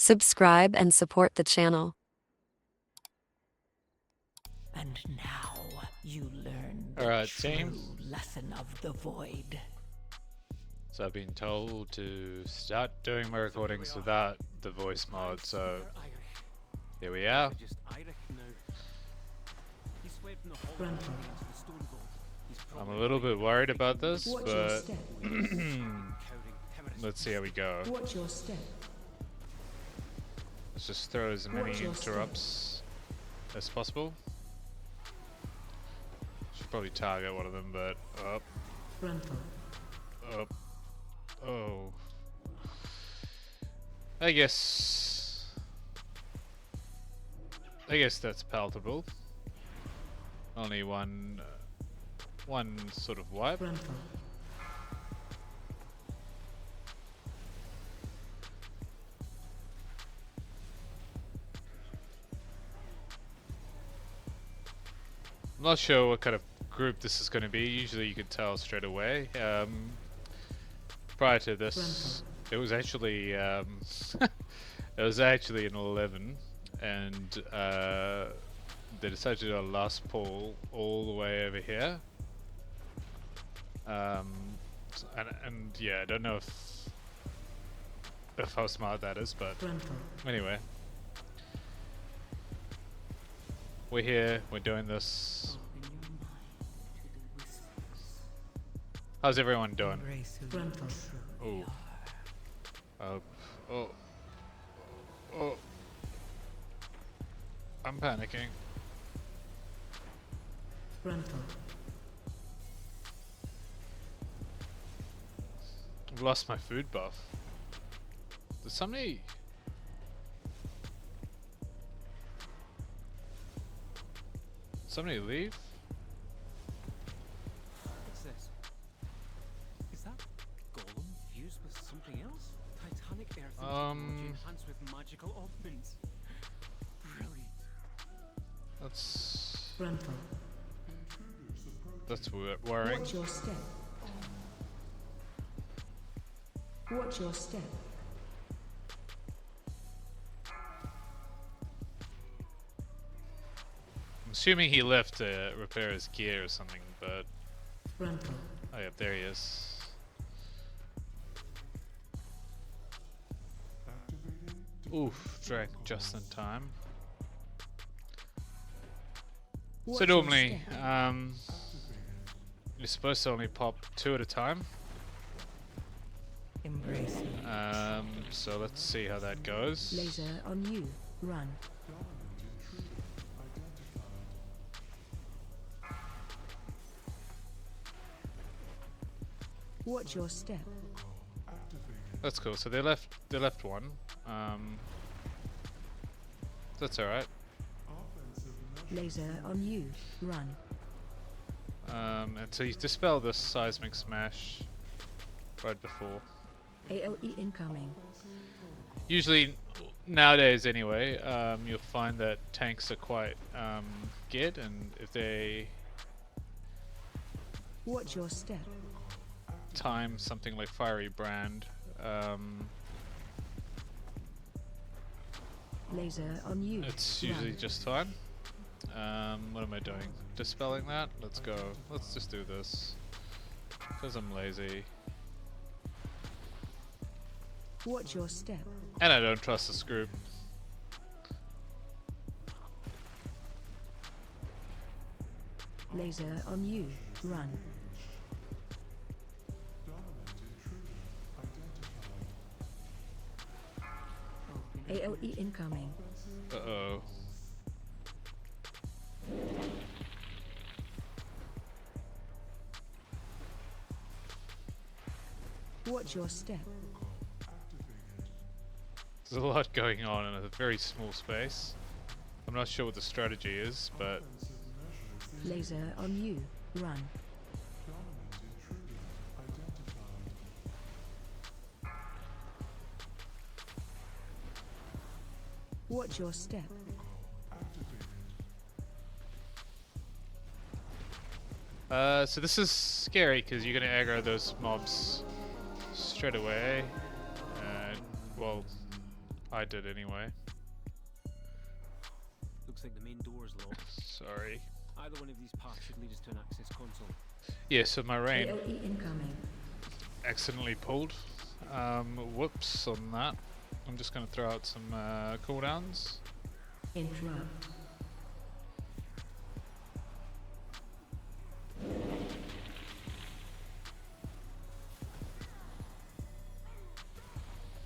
Subscribe and support the channel. And now you learn the Alright, true team. lesson of the void. So I've been told to start doing my recordings without the voice mod, so here we are. I'm a little bit worried about this, but let's see how we go. Watch your step. Let's just throw as many interrupts as possible. Should probably target one of them, but up, up, oh. I guess that's palatable. Only one sort of wipe. I'm not sure what kind of group this is going to be. Usually you can tell straight away. Prior to this, it was actually it was actually an 11, and they decided to do a last pull all the way over here. And yeah, I don't know if how smart that is, but anyway, we're here. We're doing this. How's everyone doing? Oh. Oh. Oh. I'm panicking. I've lost my food buff. Did somebody leave? What's this? Is that golem fused with something else? Titanic earth technology enhanced with magical augments. Brilliant. That's worrying. Watch your step. Watch your step. I'm assuming he left to repair his gear or something, but oh yeah, there he is. Oof, drank just in time. So normally, you're supposed to only pop 2 at a time. Embrace it. So let's see how that goes. Laser on you. Run. Watch your step. That's cool. So they left one. That's alright. Laser on you. Run. And so you dispel this seismic smash right before. AOE incoming. Usually, nowadays anyway, you'll find that tanks are quite good, and if they Watch your step. time something like Fiery Brand, Laser on you. it's usually just fine. What am I doing? Dispelling that? Let's go. Let's just do this. Because I'm lazy. Watch your step. And I don't trust this group. Laser on you. Run. AOE incoming. Uh-oh. Watch your step. There's a lot going on in a very small space. I'm not sure what the strategy is, but Laser on you. Run. Watch your step. so this is scary because you're gonna aggro those mobs straight away. Well, I did anyway. Looks like the main door is locked. Sorry. Either one of these paths should lead us to an access console. Yeah, so my rain AOE incoming. accidentally pulled. Whoops on that. I'm just gonna throw out some cooldowns. Interrupt.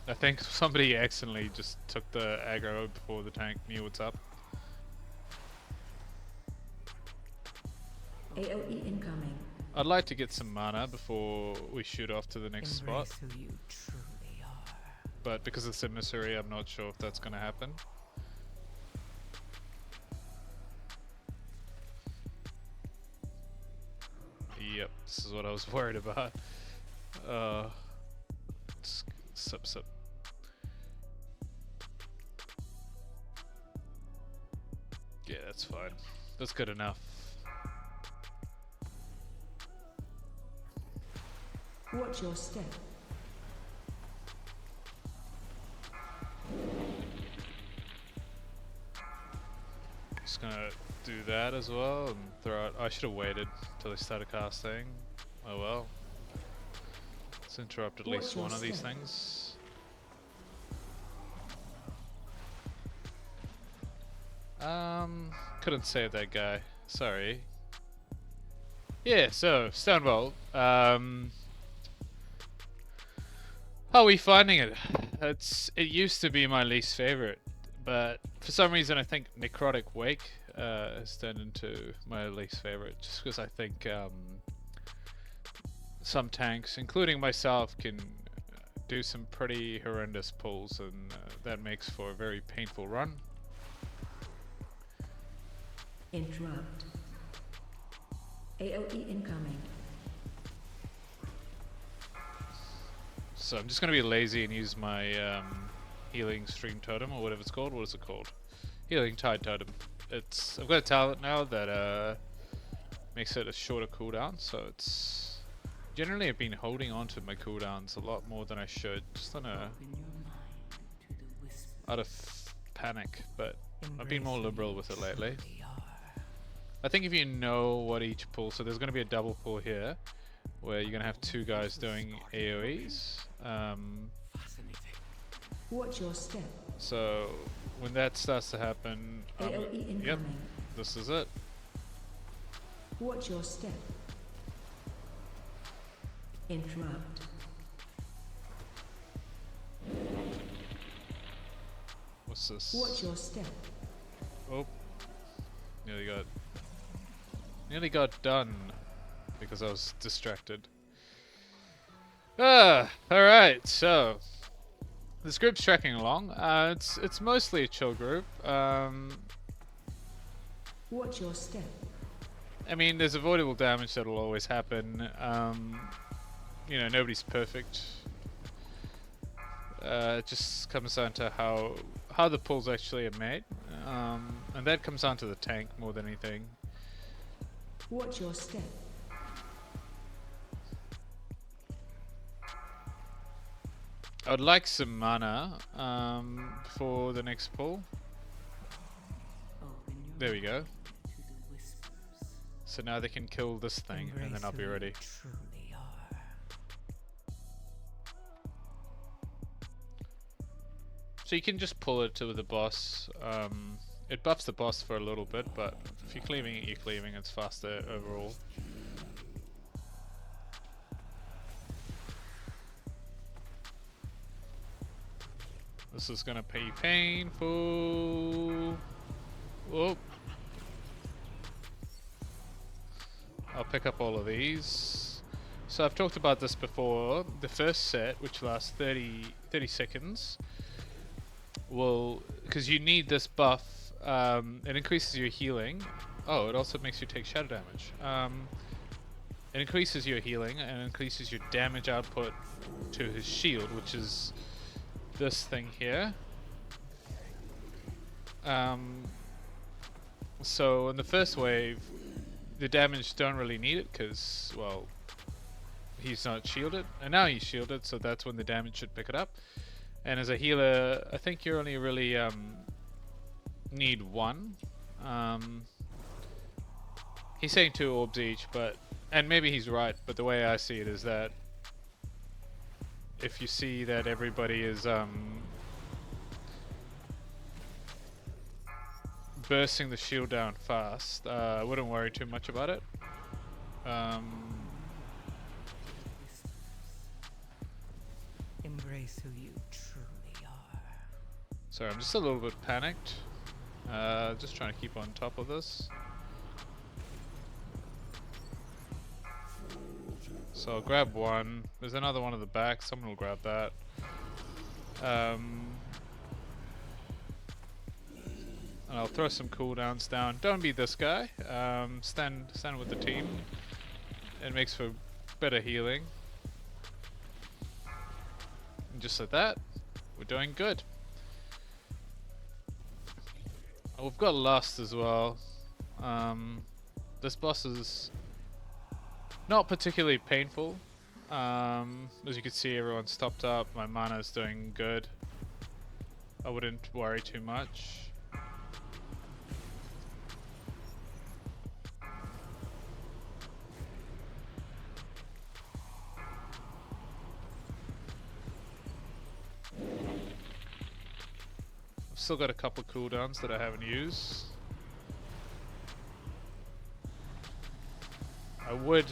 I think somebody accidentally just took the aggro before the tank knew what's up. AOE incoming. I'd like to get some mana before we shoot off to the next spot, Embrace who you truly are. but because it's emissary, I'm not sure if that's gonna happen. Yep, this is what I was worried about. Sip. Yeah, that's fine. That's good enough. Watch your step. Just gonna do that as well and throw out. I should have waited till they started casting. Oh well. Let's interrupt at least one of these things. Couldn't save that guy. Sorry. Yeah, so Stonevault. How are we finding it? It used to be my least favorite, but for some reason I think Necrotic Wake has turned into my least favorite, just because I think some tanks, including myself, can do some pretty horrendous pulls, and that makes for a very painful run. Interrupt. AOE incoming. So I'm just going to be lazy and use my healing stream totem, or whatever it's called. What is it called? Healing tide totem. I've got a talent now that makes it a shorter cooldown, so it's generally I've been holding on to my cooldowns a lot more than I should, just on a out of panic, but I've been more liberal with it lately. I think if you know what each pull, so there's going to be a double pull here, where you're going to have two guys doing AoEs. Watch your step. So when that starts to happen, AOE incoming. yep, this is it. Watch your step. Interrupt. What's this? Watch your step. Oh, nearly got done because I was distracted. Alright, so this group's tracking along. It's mostly a chill group. Watch your step. I mean, there's avoidable damage that'll always happen. You know, nobody's perfect. It just comes down to how the pulls actually are made, and that comes down to the tank more than anything. Watch your step. I would like some mana for the next pull. There we go. So now they can kill this thing, and then I'll be ready. Truly are. So you can just pull it to the boss. It buffs the boss for a little bit, but if you're cleaving it, you're cleaving. It's faster overall. This is gonna be painful. Whoop. I'll pick up all of these. So I've talked about this before. The first set, which lasts 30 seconds, will, because you need this buff, it increases your healing. Oh, it also makes you take shadow damage. It increases your healing and increases your damage output to his shield, which is this thing here. So in the first wave, the damage don't really need it because, well, he's not shielded, and now he's shielded, so that's when the damage should pick it up. And as a healer, I think you only really need one. He's saying 2 orbs each, but and maybe he's right, but the way I see it is that if you see that everybody is bursting the shield down fast, I wouldn't worry too much about it. Embrace who you truly are. Sorry, I'm just a little bit panicked. Just trying to keep on top of this. So I'll grab one. There's another one at the back. Someone will grab that. And I'll throw some cooldowns down. Don't be this guy. Stand with the team. It makes for better healing. And just like that, we're doing good. Oh, we've got Lust as well. This boss is not particularly painful. As you can see, everyone's topped up. My mana is doing good. I wouldn't worry too much. I've still got a couple of cooldowns that I haven't used. I would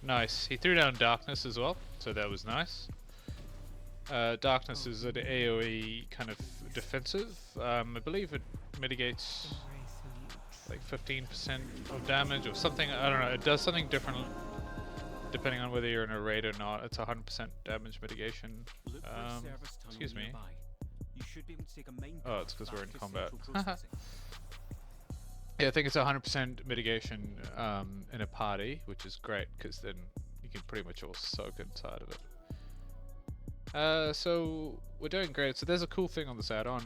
nice. He threw down Darkness as well, so that was nice. Darkness is an AoE kind of defensive. I believe it mitigates like 15% of damage or something. I don't know. It does something different depending on whether you're in a raid or not. It's 100% damage mitigation. Excuse me. Oh, it's because we're in combat. Yeah, I think it's 100% mitigation in a party, which is great because then you can pretty much all soak inside of it. So we're doing great. So there's a cool thing on this add-on.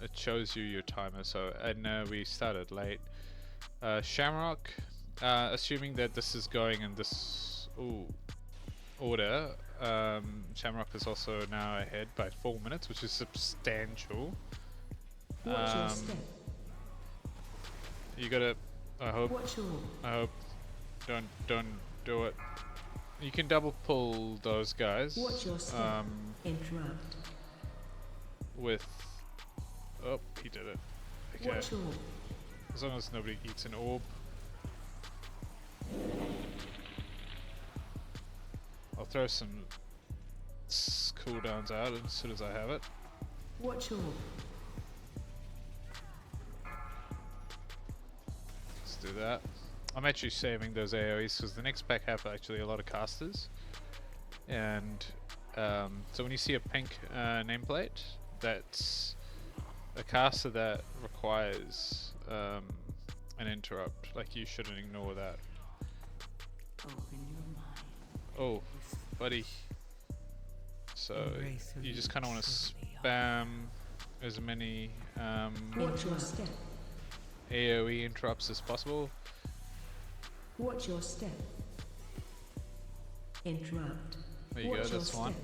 It shows you your timer. So I know we started late. Shamrock, assuming that this is going in this order, Shamrock is also now ahead by 4 minutes, which is substantial. Watch your step. You gotta. I hope. Don't do it. You can double pull those guys. Watch your step. Interrupt. With. Oh, he did it. Okay. Watch your. As long as nobody eats an orb. I'll throw some cooldowns out as soon as I have it. Watch your. Let's do that. I'm actually saving those AoEs because the next pack have actually a lot of casters. And so when you see a pink nameplate, that's a caster that requires an interrupt. Like, you shouldn't ignore that. Oh, buddy. So you just kind of want to spam as many Watch your step. AoE interrupts as possible. Watch your step. Interrupt. There you go, that's one.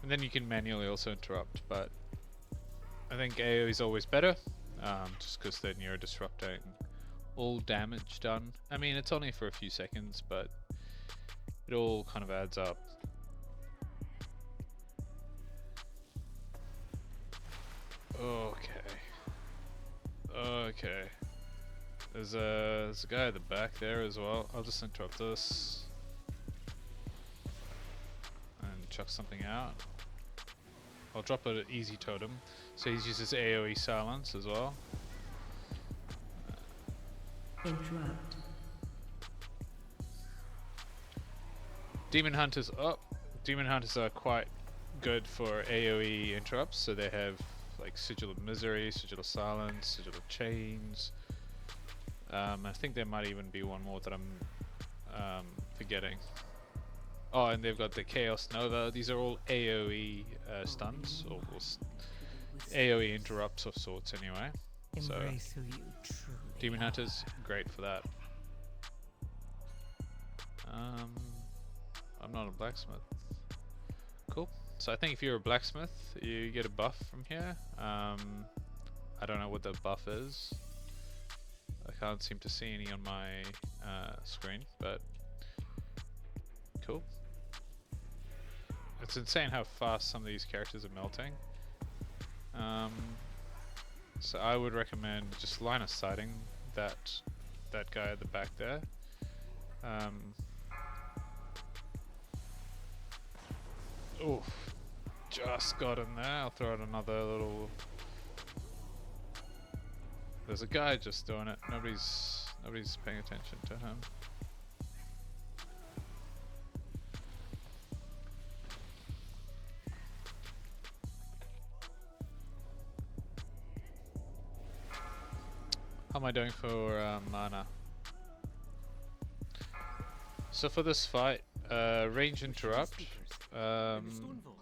And then you can manually also interrupt, but I think AoE is always better, just because then you're disrupting all damage done. I mean, it's only for a few seconds, but it all kind of adds up. Okay. Okay. There's a guy at the back there as well. I'll just interrupt this. And chuck something out. I'll drop an easy totem. So he uses AoE silence as well. Interrupt. Demon Hunters Demon Hunters are quite good for AoE interrupts, so they have like Sigil of Misery, Sigil of Silence, Sigil of Chains. I think there might even be one more that I'm forgetting. Oh, and they've got the Chaos Nova. These are all AoE stuns, or AoE interrupts of sorts anyway. So Embrace who you truly Demon are. Hunter's great for that. I'm not a blacksmith. Cool. So I think if you're a blacksmith, you get a buff from here. I don't know what the buff is. I can't seem to see any on my screen, but cool. It's insane how fast some of these characters are melting. So I would recommend just line of sighting that guy at the back there. Oof, just got in there. I'll throw out another little. There's a guy just doing it. Nobody's paying attention to him. How am I doing for mana? So for this fight, range interrupt. Stonevault.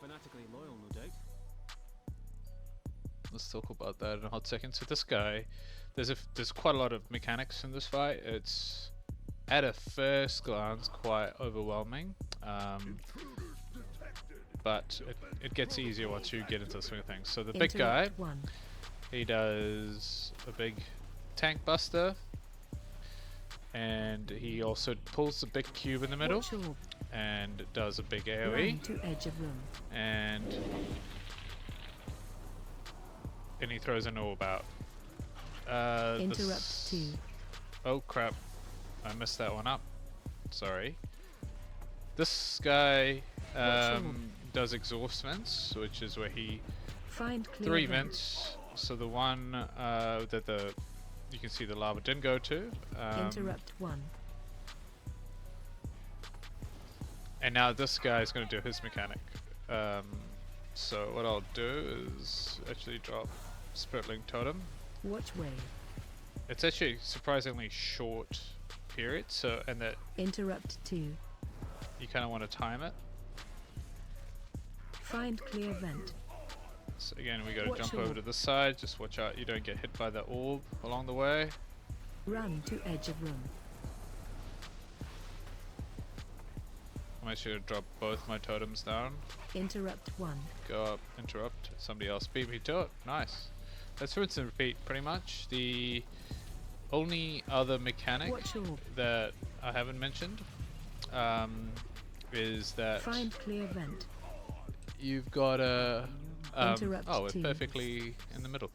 Fanatically loyal, no doubt. Let's talk about that in a hot second. So this guy, there's quite a lot of mechanics in this fight. It's at a first glance quite overwhelming, but it gets easier once you get into the swing of things. So the big guy, Interrupt 1. he does a big tank buster, and he also pulls the big cube in the middle Watch orb. and does a big Run AoE, to edge of room. and he throws an orb out. Interrupt 2. Oh crap, I messed that one up. Sorry. This guy does exhaust vents, which is where he Find clear 3 vent. vents. So the one that you can see the lava didn't go to. Interrupt 1. And now this guy is going to do his mechanic. So what I'll do is actually drop Spiritling Totem. Watch wave. It's actually surprisingly short period, so and that Interrupt 2. you kind of want to time it. Find clear vent. So again, we got to Watch jump orb. over to this side. Just watch out you don't get hit by the orb along the way. Run to edge of room. I'm actually going to drop both my totems down. Interrupt 1. Go up, interrupt. Somebody else beat me to it. Nice. That's rinse and repeat pretty much. The only other mechanic Watch orb. that I haven't mentioned is that Find clear vent. you've got a Interrupt oh, we're 2. perfectly in the middle.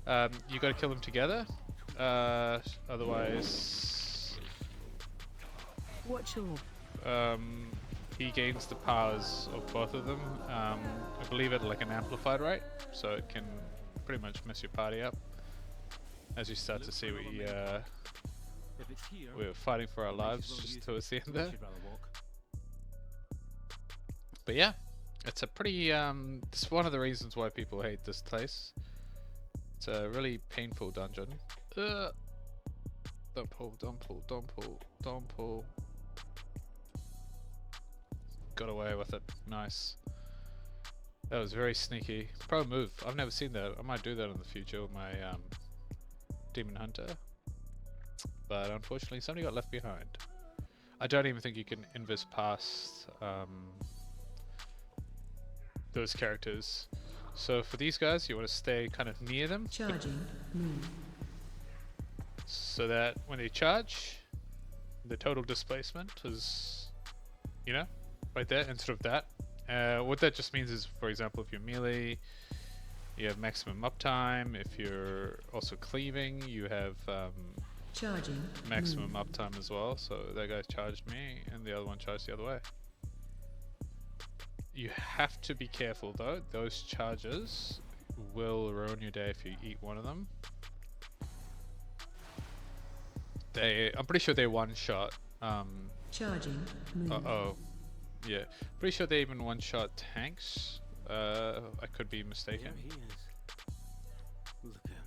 You got to kill them together. Otherwise, Watch orb. he gains the powers of both of them. I believe at like an amplified rate, so it can pretty much mess your party up. As you start to see, If it's here, we're fighting for our lives just towards the end there. should rather walk. But yeah, it's a pretty it's one of the reasons why people hate this place. It's a really painful dungeon. Don't pull, don't pull, don't pull, don't pull. Got away with it. Nice. That was very sneaky. Pro move. I've never seen that. I might do that in the future with my Demon Hunter. But unfortunately somebody got left behind. I don't even think you can invis past those characters. So for these guys, you want to stay kind of near them, Charging. Move. so that when they charge, the total displacement is, you know, right there instead of that. What that just means is, for example, if you're melee, you have maximum uptime. If you're also cleaving, you have Charging. maximum Move. uptime as well. So that guy charged me and the other one charged the other way. You have to be careful though. Those charges will ruin your day if you eat one of them. I'm pretty sure they one shot. Charging. Move. Uh-oh. Yeah. Pretty sure they even one shot tanks. I could be mistaken. There he is. Look at him.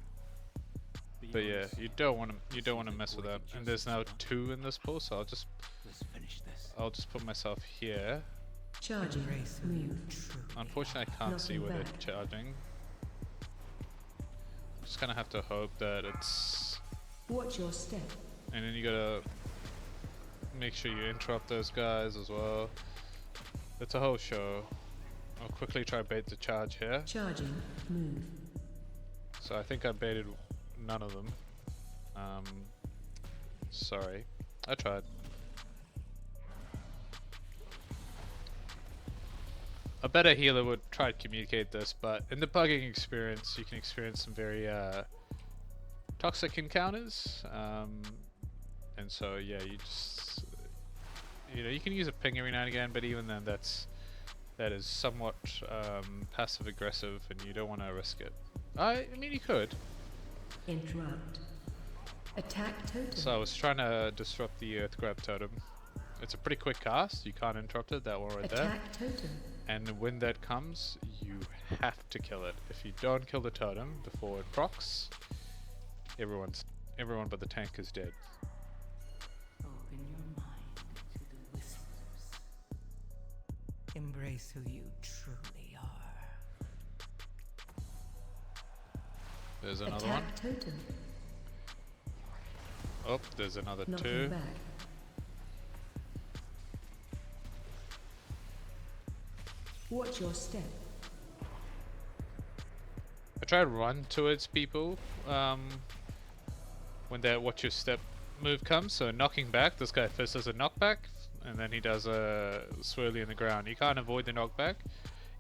But yeah, you don't want to mess with that. And there's now 2 in this pool, so Let's finish this. I'll just put myself here. Charging. Move. Unfortunately, I can't see where they're charging. Just gonna have to hope that it's. Watch your step. And then you gotta make sure you interrupt those guys as well. It's a whole show. I'll quickly try bait the charge here. Charging. Move. So I think I baited none of them. Sorry. I tried. A better healer would try to communicate this, but in the bugging experience, you can experience some very toxic encounters. And so yeah, you can use a ping every now and again, but even then, that is somewhat passive aggressive, and you don't want to risk it. I mean, you could. Interrupt. Attack totem. So I was trying to disrupt the Earth Grab Totem. It's a pretty quick cast. You can't interrupt it. That one right there. Attack totem. And when that comes, you have to kill it. If you don't kill the totem before it procs, everyone but the tank is dead. Open your mind to the whispers. Embrace who you truly are. There's another Attack one. totem. Oh, there's another Knocking 2. back. Watch your step. I try to run towards people when that watch your step move comes. So knocking back, this guy first does a knockback, and then he does a swirly in the ground. You can't avoid the knockback.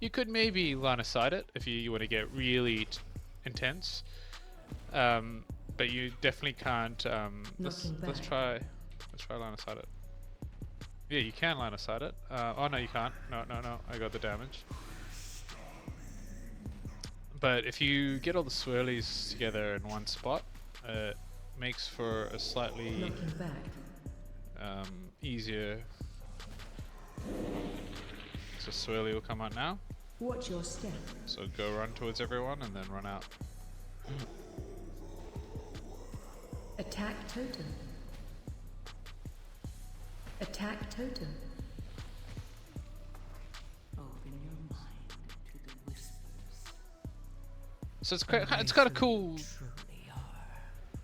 You could maybe line of sight it if you want to get really intense, but you definitely can't. Let's try line of sight it. Yeah, you can line of sight it. Oh no, you can't. No, I got the damage. But if you get all the swirlies together in one spot, it makes for a slightly Knocking back. easier. So swirly will come out now. Watch your step. So go run towards everyone and then run out. Attack totem. Attack totem. Open your mind to the whispers. So it's kind of cool. Truly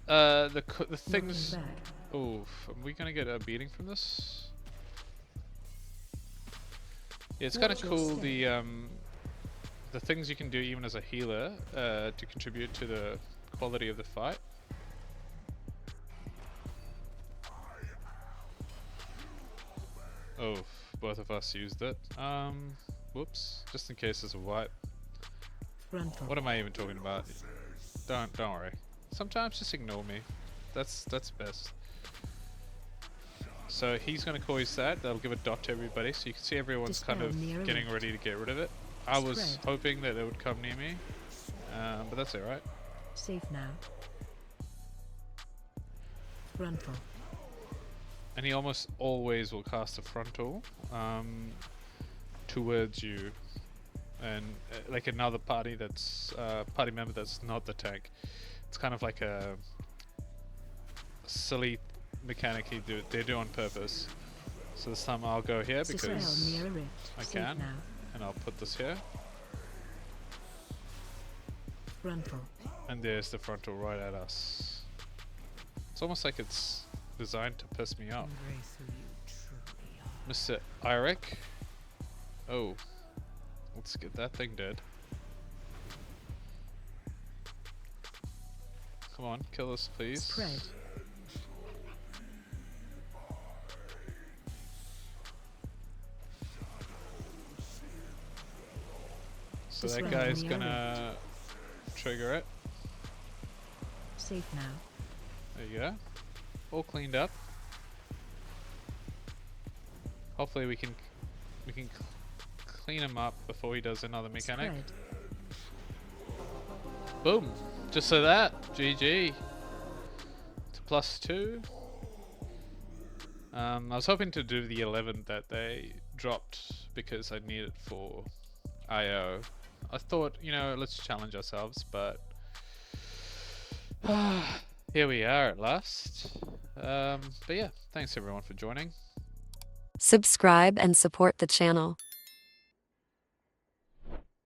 are. The things. Knocking back. Oh, are we gonna get a beating from this? Yeah, it's kind of Watch your cool. step. The things you can do even as a healer to contribute to the quality of the fight. Oh, both of us used it. Whoops. Just in case there's a wipe. Frontal. What am I even talking about? Don't worry. Sometimes just ignore me. That's best. So he's gonna cause that. That'll give a dot to everybody, so you can see everyone's kind Dispel of near getting elite. ready to get rid of it. I was Spread. hoping that it would come near me, but that's alright. Safe now. Frontal. And he almost always will cast a frontal towards you, and like another party that's party member that's not the tank. It's kind of like a silly mechanic they do on purpose. So this time I'll go here Dispel because near a rift. I Safe can, now. and I'll put this here, Frontal. and there's the frontal right at us. It's almost like it's designed to piss me off. Embrace who you truly are. Mr. Eric. Oh. Let's get that thing dead. Come on, kill us please. Spread. So Just that run guy's near gonna trigger it. Safe now. There you go. All cleaned up. Hopefully we can clean him up before he does another mechanic. Spread. Boom. Just like that. GG. To +2. I was hoping to do the 11 that they dropped because I need it for IO. I thought, let's challenge ourselves, but here we are at last. But yeah, thanks everyone for joining. Subscribe and support the channel.